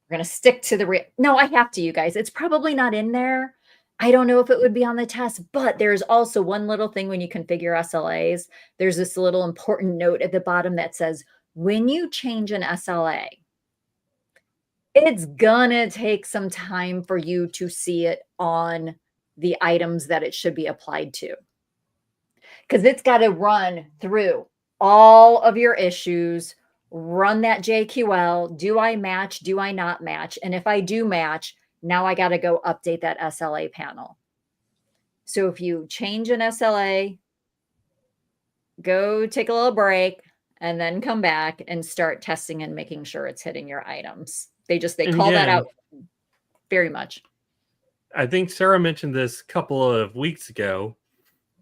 going to stick to the, no, I have to, you guys. It's probably not in there. I don't know if it would be on the test, but there's also one little thing when you configure SLAs. There's this little important note at the bottom that says, when you change an SLA, it's going to take some time for you to see it on the items that it should be applied to. Because it's got to run through all of your issues, run that JQL. Do I match? Do I not match? And if I do match, now I got to go update that SLA panel. So if you change an SLA, go take a little break and then come back and start testing and making sure it's hitting your items. They call that out very much. I think Sarah mentioned this a couple of weeks ago.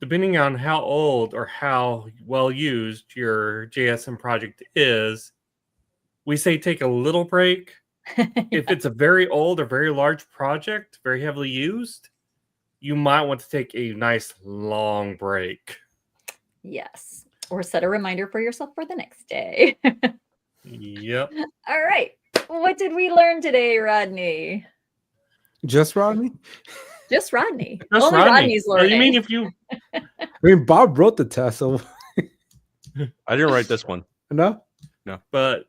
Depending on how old or how well used your JSM project is, we say take a little break. Yeah. If it's a very old or very large project, very heavily used, you might want to take a nice long break. Yes. Or set a reminder for yourself for the next day. Yep. All right. What did we learn today, Rodney? Just Rodney? Just Rodney. Just Only Rodney. Rodney's learning. You mean if you... I mean, Bob wrote the test, so... I didn't write this one. No? No. But,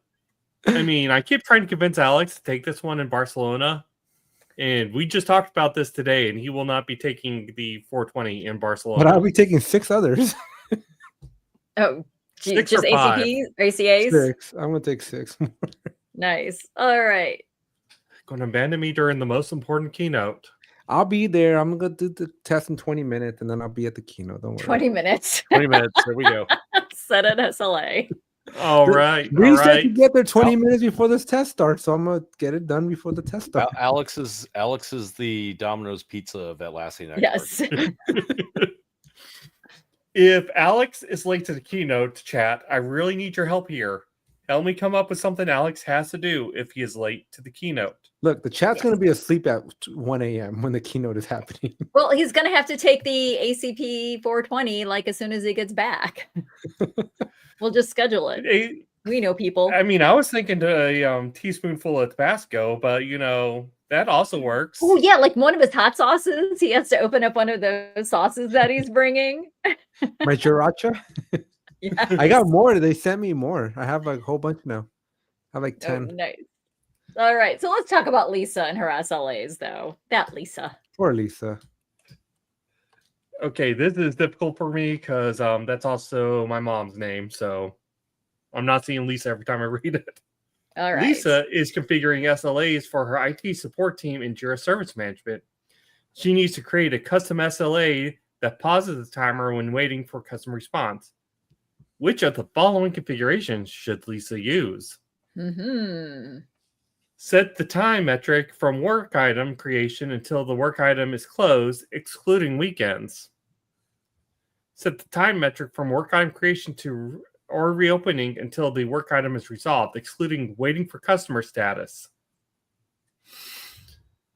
I mean, I keep trying to convince Alex to take this one in Barcelona. And we just talked about this today, and he will not be taking the 420 in Barcelona. But I'll be taking 6 others. Oh, gee, 6 just or 5? ACP, ACAs? 6. I'm going to take 6 more. Nice. All right. Going to abandon me during the most important keynote. I'll be there. I'm going to do the test in 20 minutes, and then I'll be at the keynote. Don't worry. 20 minutes. 20 minutes. There we go. Set an SLA. All right. We All said right. to get there 20 minutes before this test starts, so I'm going to get it done before the test starts. Alex is the Domino's pizza of Atlassian. Yes. If Alex is late to the keynote chat, I really need your help here. Help me come up with something Alex has to do if he is late to the keynote. Look, the chat's going to be asleep at 1 a.m. when the keynote is happening. Well, he's going to have to take the ACP-420 like as soon as he gets back. We'll just schedule it. We know people. I mean, I was thinking a teaspoonful of Tabasco, but that also works. Oh yeah, like one of his hot sauces. He has to open up one of those sauces that he's bringing. My sriracha? Yeah. I got more. They sent me more. I have like a whole bunch now. I have like 10. Oh, nice. All right, so let's talk about Lisa and her SLAs, though. That Lisa. Poor Lisa. Okay, this is difficult for me because that's also my mom's name, so I'm not seeing Lisa every time I read it. All right. Lisa is configuring SLAs for her IT support team in Jira Service Management. She needs to create a custom SLA that pauses the timer when waiting for customer response. Which of the following configurations should Lisa use? Set the time metric from work item creation until the work item is closed, excluding weekends. Set the time metric from work item creation to or reopening until the work item is resolved, excluding waiting for customer status.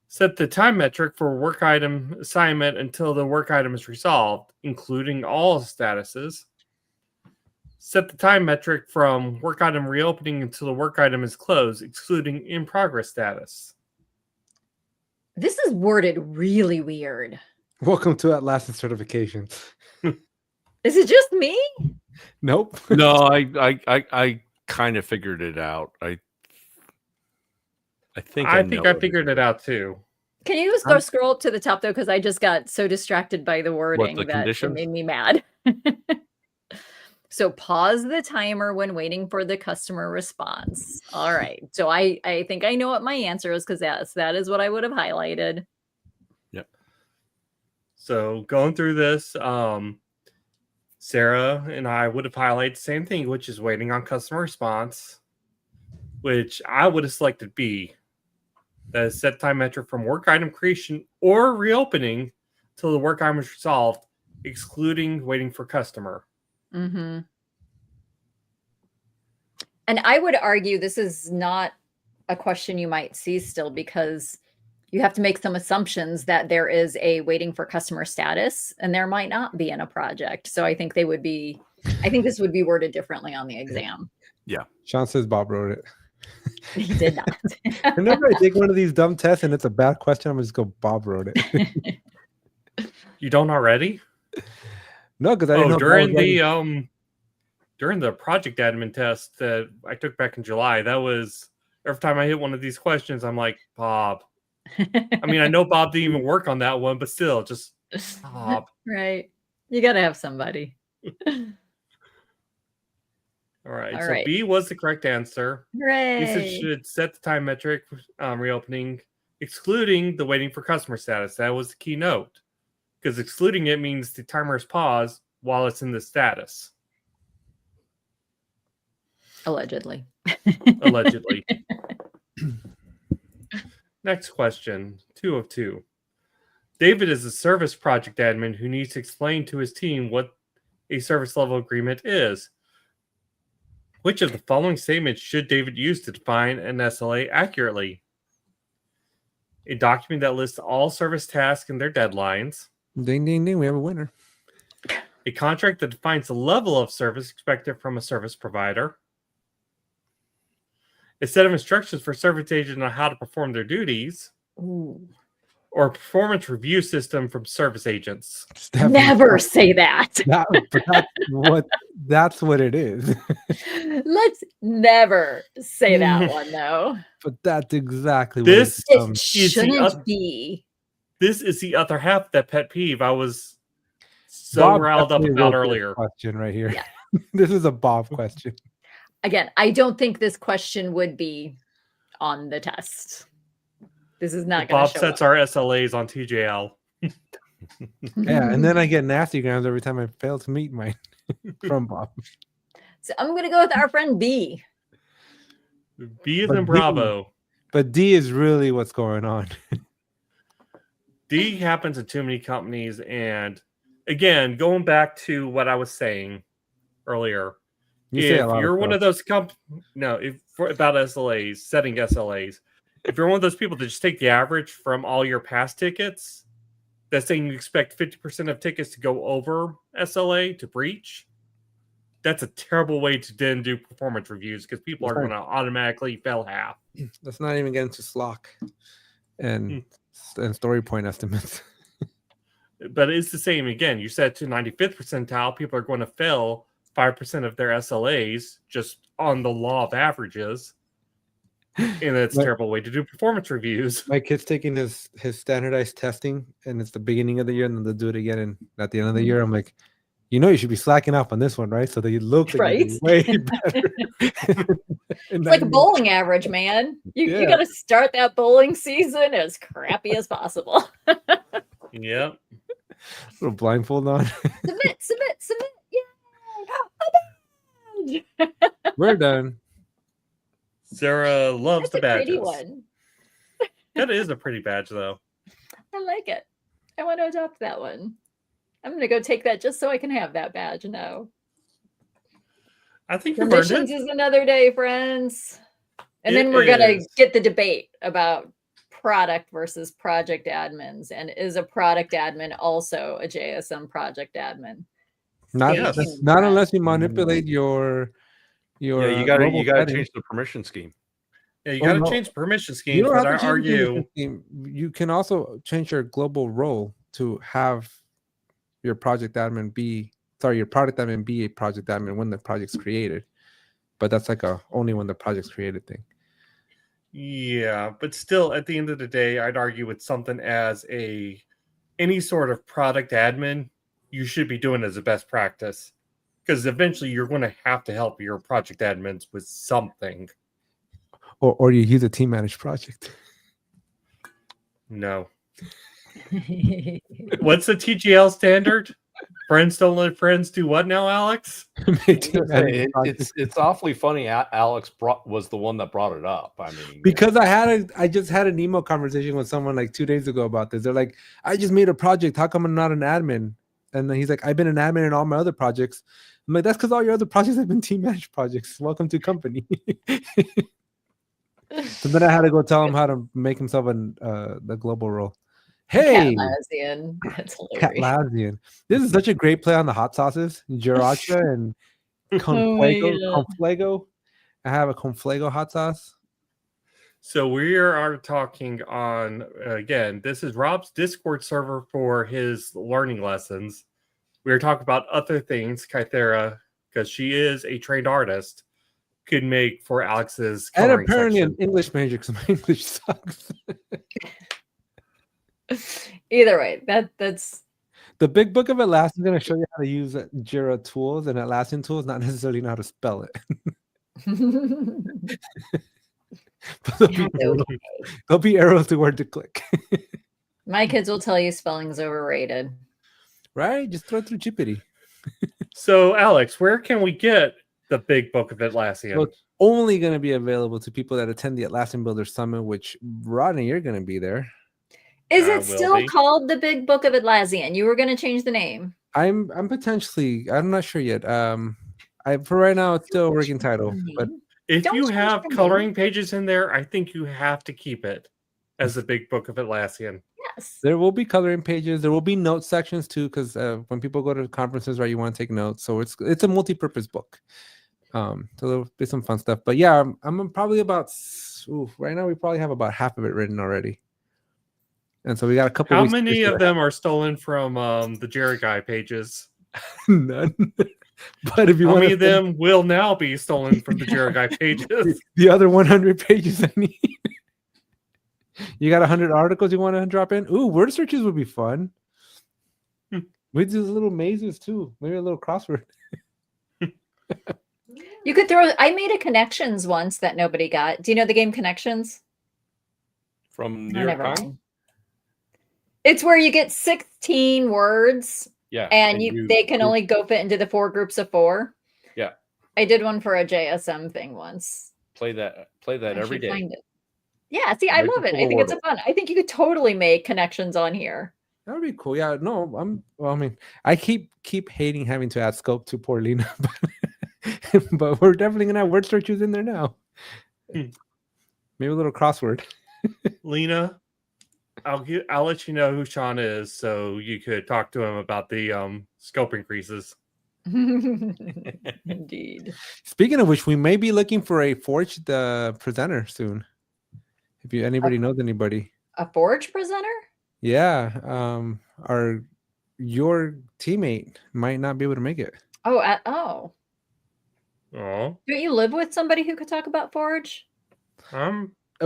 Set the time metric for work item assignment until the work item is resolved, including all statuses. Set the time metric from work item reopening until the work item is closed, excluding in progress status. This is worded really weird. Welcome to Atlassian certification. Is it just me? Nope. No, I kind of figured it out. I think I figured it out too. Can you just go scroll up to the top though? Because I just got so distracted by the wording that it made me mad. So pause the timer when waiting for the customer response. All right. So I think I know what my answer is because that is what I would have highlighted. Yep. So going through this, Sarah and I would have highlighted the same thing, which is waiting on customer response, which I would have selected B. That is set time metric from work item creation or reopening till the work item is resolved, excluding waiting for customer. Mm-hmm. And I would argue this is not a question you might see still, because you have to make some assumptions that there is a waiting for customer status, and there might not be in a project. So I think this would be worded differently on the exam. Yeah. Sean says Bob wrote it. He did not. Whenever I take one of these dumb tests and it's a bad question, I'm just go Bob wrote it. You don't already? No, because I didn't know during the project admin test that I took back in July, that was every time I hit one of these questions, I'm like, Bob. I mean, I know Bob didn't even work on that one, but still, just Bob. Right. You got to have somebody. All right. All So right. B was the correct answer. Hooray. Lisa should set the time metric reopening, excluding the waiting for customer status. That was the key note, because excluding it means the timer is paused while it's in the status. Allegedly. Allegedly. Next question, 2 of 2. David is a service project admin who needs to explain to his team what a service level agreement is. Which of the following statements should David use to define an SLA accurately? A document that lists all service tasks and their deadlines. Ding, ding, ding. We have a winner. A contract that defines the level of service expected from a service provider. A set of instructions for service agents on how to perform their duties. Ooh. Or a performance review system from service agents. Never say that. That's what it is. Let's never say that one, though. But that's exactly this what it shouldn't be. This is the other half of that pet peeve I was so riled up about earlier. Question right here. Yeah. This is a Bob question. Again, I don't think this question would be on the test. This is not going to show Bob sets up. our SLAs on TJL. Yeah, and then I get nasty grams every time I fail to meet mine from Bob. So I'm going to go with our friend B. B is in Bravo. But D is really what's going on. D happens in too many companies. And again, going back to what I was saying earlier, if you're one of those about SLAs, setting SLAs, if you're one of those people that just take the average from all your past tickets, that's saying you expect 50% of tickets to go over SLA to breach, that's a terrible way to then do performance reviews, because people are going to automatically fail half. Let's not even get into SLOC and story point estimates. But it's the same again. You said to 95th percentile, people are going to fail 5% of their SLAs just on the law of averages. And that's a terrible way to do performance reviews. My kid's taking his standardized testing, and it's the beginning of the year, and then they'll do it again. And at the end of the year, I'm like, you should be slacking off on this one, right? So that you look like way better. It's like a bowling average, man. You got to start that bowling season as crappy as possible. Yep. Little blindfold on. Submit. Yeah. We're done. Sarah loves That's the badges. Pretty one. That is a pretty badge, though. I like it. I want to adopt that one. I'm going to go take that just so I can have that badge now. I think you've earned Permissions it. is another day, friends. And then we're going to get the debate about product versus project admins. And is a product admin also a JSM project admin? Not unless you manipulate your you got to change the permission scheme. Yeah, you got to change permission schemes. But I argue you can also change your global role to have your product admin be a project admin when the project's created. But that's like only when the project's created thing. Yeah, but still, at the end of the day, I'd argue with something as any sort of product admin, you should be doing as a best practice, because eventually you're going to have to help your project admins with something. Or you use a team managed project. No. What's the TGL standard? Friends don't let friends do what now, Alex? Make team admin projects. It's awfully funny. Alex was the one that brought it up. I mean, Because I just had an email conversation with someone like 2 days ago about this. They're like, I just made a project. How come I'm not an admin? And then he's like, I've been an admin in all my other projects. I'm like, that's because all your other projects have been team managed projects. Welcome to company. So then I had to go tell him how to make himself the global role. Hey, Atlassian. That's hilarious. Atlassian. This is such a great play on the hot sauces. Jiracha and Conflago. yeah. Conflago. I have a Conflago hot sauce. So we are talking on, again, this is Rob's Discord server for his learning lessons. We are talking about other things, Kythera, because she is a trained artist, could make for Alex's And coloring apparently section. an English major because my English sucks. Either way, that's The Big Book of Atlassian is going to show you how to use Jira tools and Atlassian tools, not necessarily know how to spell it. But there'll be arrows to where to click. my kids will tell you spelling's overrated. Right? Just throw it through Chippity. So, Alex, where can we get the Big Book of Atlassian? Well, it's only going to be available to people that attend the Atlassian Builder Summit, which, Rodney, you're going to be there. Is I it will still be. called the Big Book of Atlassian? You were going to change the name. I'm potentially, I'm not sure yet. For right now, it's still a working title, but If Don't you change have the name. coloring pages in there, I think you have to keep it as the Big Book of Atlassian. Yes. there will be coloring pages. There will be note sections too, because when people go to conferences, right, you want to take notes. So it's a multi-purpose book. So there'll be some fun stuff. But yeah, I'm probably about right now. We probably have about half of it written already, and so we got a couple. How weeks to many finish of it. them are stolen from the Jira Guy pages? None. But if you How want many of them will now be stolen from the Jira Guy pages? the other 100 pages I need. You got 100 articles you want to drop in? Ooh, word searches would be fun. We do little mazes too. Maybe a little crossword. You could throw. I made a Connections once that nobody got. Do you know the game Connections? from New Oh, York never Times. mind. It's where you get 16 words Yeah, and they can only go fit into the 4 groups of 4. Yeah. I did one for a JSM thing once. play that I every should day. find it. Yeah, see, I Right love it. before I think it's a Wordle. fun. I think you could totally make connections on here. That would be cool. Yeah, no, well, I mean, I keep hating having to add scope to poor Lena, but we're definitely gonna have word searches in there now. Maybe a little crossword. Lena, I'll let you know who Sean is, so you could talk to him about the scope increases. Indeed. Speaking of which, we may be looking for a Forge the presenter soon. If anybody knows anybody. A Forge presenter? Yeah. Your teammate might not be able to make it. Oh, Oh, don't you live with somebody who could talk about Forge?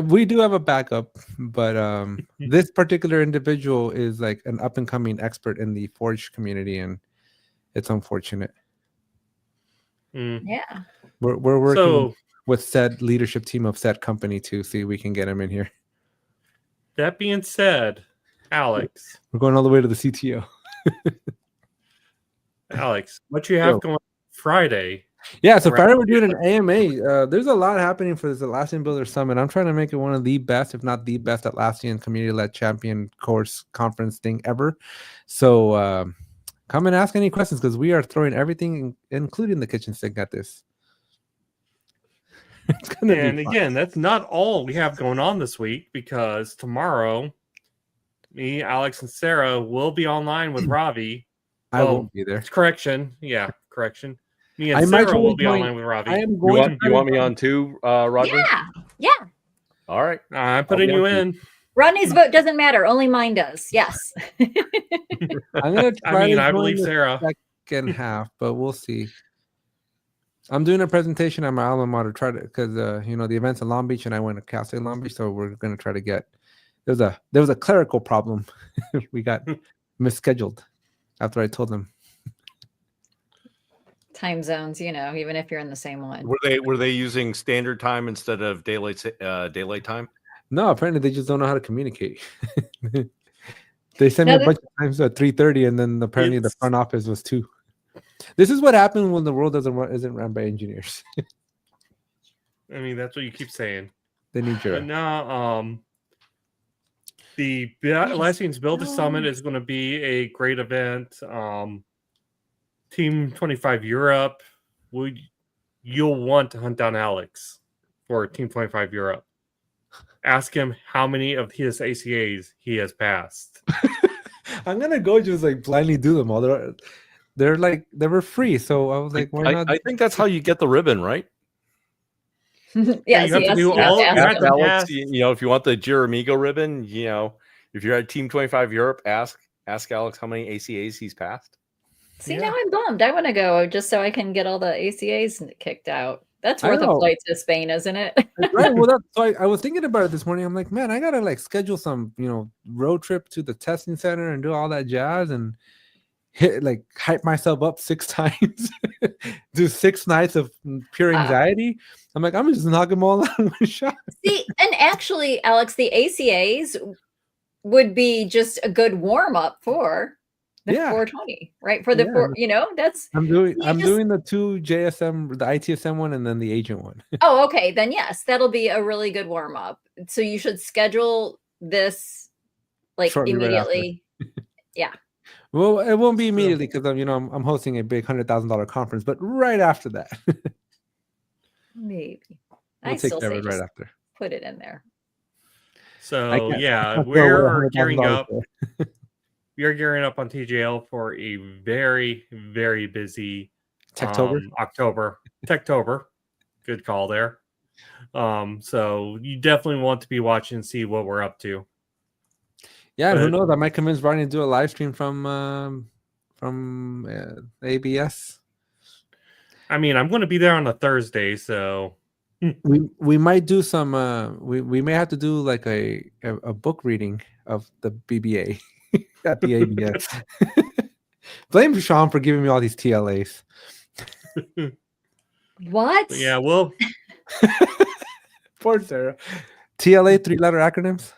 We do have a backup, but this particular individual is like an up and coming expert in the Forge community, and it's unfortunate. Yeah. We're working with said leadership team of said company to see if we can get him in here. That being said, Alex, We're going all the way to the CTO. Alex, what you have going Friday? Yeah, so Around- Friday we're doing an AMA. There's a lot happening for this Atlassian Builder Summit. I'm trying to make it one of the best, if not the best, Atlassian community-led champion course conference thing ever. So come and ask any questions because we are throwing everything, including the kitchen sink, at this. It's gonna And be fun. again, that's not all we have going on this week, because tomorrow, me, Alex, and Sarah will be online with Ravi. I won't be there. Correction. Correction. Me and I might Sarah try will to be join- online with Ravi. I am You going. want, you want me on too, Roger? Yeah. All right. I'm putting be you on too. in. Rodney's vote doesn't matter. Only mine does. Yes. I'm gonna try I mean, to I join believe the Sarah. second half, but we'll see. I'm doing a presentation at my alma mater, because the event's in Long Beach and I went to Cal State Long Beach, so we're gonna try to get. There was a clerical problem. We got misscheduled after I told them. Time zones, even if you're in the same one. Were they using standard time instead of daylight time? No, apparently they just don't know how to communicate. They sent Now me a this- bunch of times at 3:30, and then apparently the It's- front office was 2. This is what happens when the world isn't run by engineers. I mean, that's what you keep saying. They need But Jira. now, the Atlassian's Builder Summit is going to be a great event. Team 25 Europe, you'll want to hunt down Alex for Team 25 Europe. Ask him how many of his ACAs he has passed. I'm gonna go just like blindly do them all. They're like they were free, so I was like, why not? I think that's how you get the ribbon, right? Yes, you have to do you have all- to you ask have Ask them. to- Alex, pass. you know, if you want the Jira Amigo ribbon, you know, if you're at Team 25 Europe, ask Alex how many ACAs he's passed. See, Yeah. now I'm bummed. I want to go just so I can get all the ACAs kicked out. That's I worth a know. flight to Spain, isn't it? Right. Well, so I was thinking about it this morning. I'm like, man, I gotta like schedule some, road trip to the testing center and do all that jazz and hype myself up 6 times, do 6 nights of pure anxiety. I'm like, I'm just knock them all out in one shot. See, and actually, Alex, the ACAs would be just a good warm up for the Yeah. 420, right? For the that's I'm doing You just- the 2 JSM, the ITSM one, and then the agent one. oh, okay. Then yes, that'll be a really good warm up. So you should schedule this like Shortly right after. immediately. Well, it won't be So- immediately because I'm hosting a big $100,000 conference, but right after that, Maybe. we'll I take still care say of it right just after. put it in there. So I can't- yeah, can't throw away we're gearing $100,000 up. there. We are gearing up on TJL for a very, very busy Techtober? Techtober. Good call there. So you definitely want to be watching and see what we're up to. Yeah, and who but- knows? I might convince Ronnie to do a live stream from ABS. I mean, I'm going to be there on a Thursday, so We might do some. We may have to do like a book reading of the BBA at the ABS. Blame Sean for giving me all these TLAs. What? but yeah, we'll Poor Sarah. TLA 3-letter acronyms.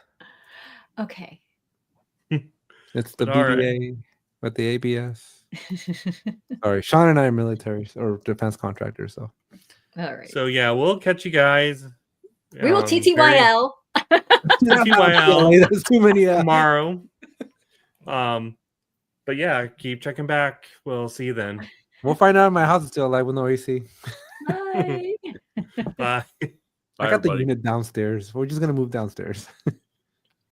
Okay. It's the All right. BBA with the ABS. Sorry, Sean and I are military or defense contractors, so All right. so yeah, we'll catch you guys. We will TTYL. TTYL That's too many. tomorrow. But yeah, keep checking back. We'll see you then. We'll find out if my house is still alive with no AC. Bye. Bye. I got the unit downstairs. We're just gonna move downstairs.